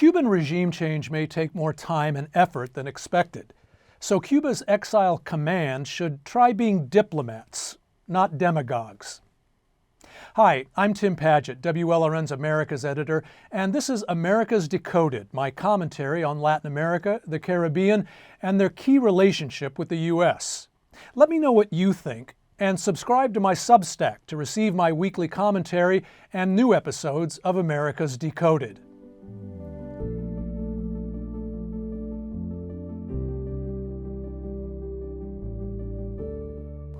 Cuban regime change may take more time and effort than expected, so Cuba's exile command should try being diplomats, not demagogues. Hi, I'm Tim Padgett, WLRN's America's editor, and this is America's Decoded, my commentary on Latin America, the Caribbean, and their key relationship with the U.S. Let me know what you think, and subscribe to my Substack to receive my weekly commentary and new episodes of America's Decoded.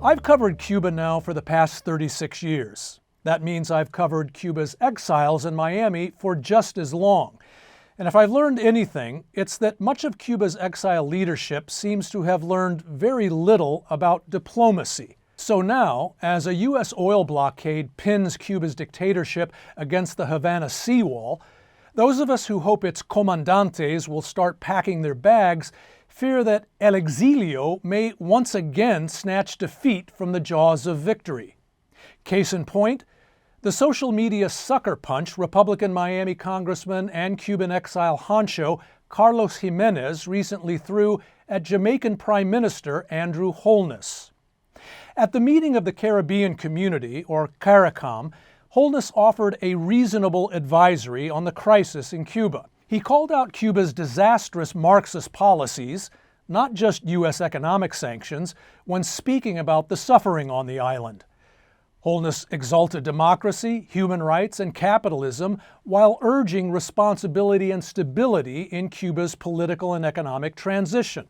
I've covered Cuba now for the past 36 years. That means I've covered Cuba's exiles in Miami for just as long. And if I've learned anything, it's that much of Cuba's exile leadership seems to have learned very little about diplomacy. So now, as a U.S. oil blockade pins Cuba's dictatorship against the Havana seawall, those of us who hope its comandantes will start packing their bags fear that El Exilio may once again snatch defeat from the jaws of victory. Case in point, the social media sucker punch Republican Miami Congressman and Cuban exile honcho Carlos Gimenez recently threw at Jamaican Prime Minister Andrew Holness. At the meeting of the Caribbean Community, or CARICOM, Holness offered a reasonable advisory on the crisis in Cuba. He called out Cuba's disastrous Marxist policies, not just U.S. economic sanctions, when speaking about the suffering on the island. Holness exalted democracy, human rights, and capitalism while urging responsibility and stability in Cuba's political and economic transition.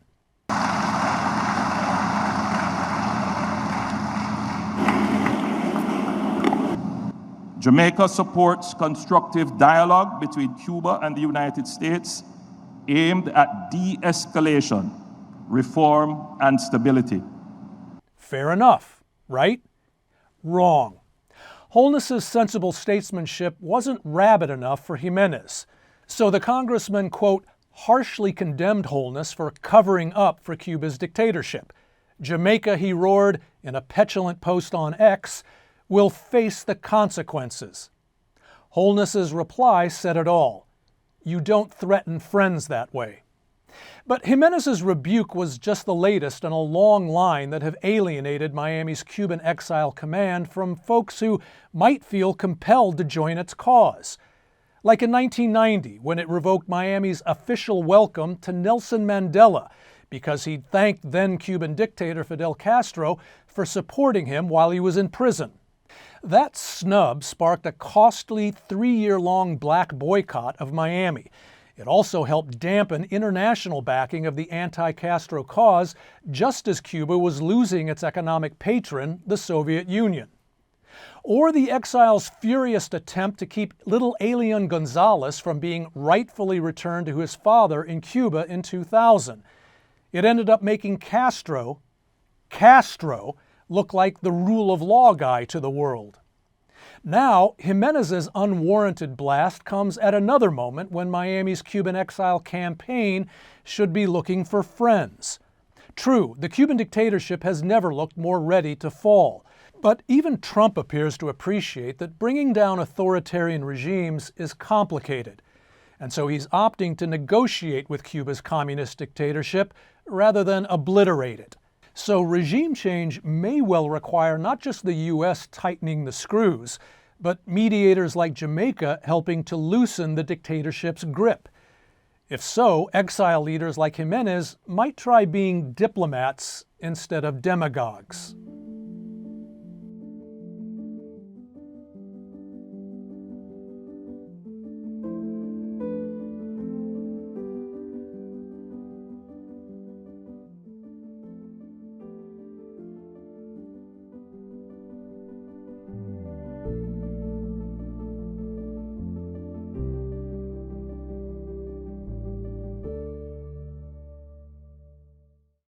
Jamaica supports constructive dialogue between Cuba and the United States aimed at de-escalation, reform, and stability. Fair enough, right? Wrong. Holness's sensible statesmanship wasn't rabid enough for Gimenez, so the congressman, quote, harshly condemned Holness for covering up for Cuba's dictatorship. Jamaica, he roared in a petulant post on X, will face the consequences. Holness's reply said it all. You don't threaten friends that way. But Gimenez's rebuke was just the latest in a long line that have alienated Miami's Cuban exile command from folks who might feel compelled to join its cause. Like in 1990, when it revoked Miami's official welcome to Nelson Mandela because he'd thanked then Cuban dictator Fidel Castro for supporting him while he was in prison. That snub sparked a costly 3-year-long black boycott of Miami. It also helped dampen international backing of the anti-Castro cause just as Cuba was losing its economic patron, the Soviet Union. Or the exile's furious attempt to keep little Elian Gonzalez from being rightfully returned to his father in Cuba in 2000. It ended up making Castro look like the rule of law guy to the world. Now, Gimenez's unwarranted blast comes at another moment when Miami's Cuban exile campaign should be looking for friends. True, the Cuban dictatorship has never looked more ready to fall, but even Trump appears to appreciate that bringing down authoritarian regimes is complicated, and so he's opting to negotiate with Cuba's communist dictatorship rather than obliterate it. So regime change may well require not just the U.S. tightening the screws, but mediators like Jamaica helping to loosen the dictatorship's grip. If so, exile leaders like Gimenez might try being diplomats instead of demagogues.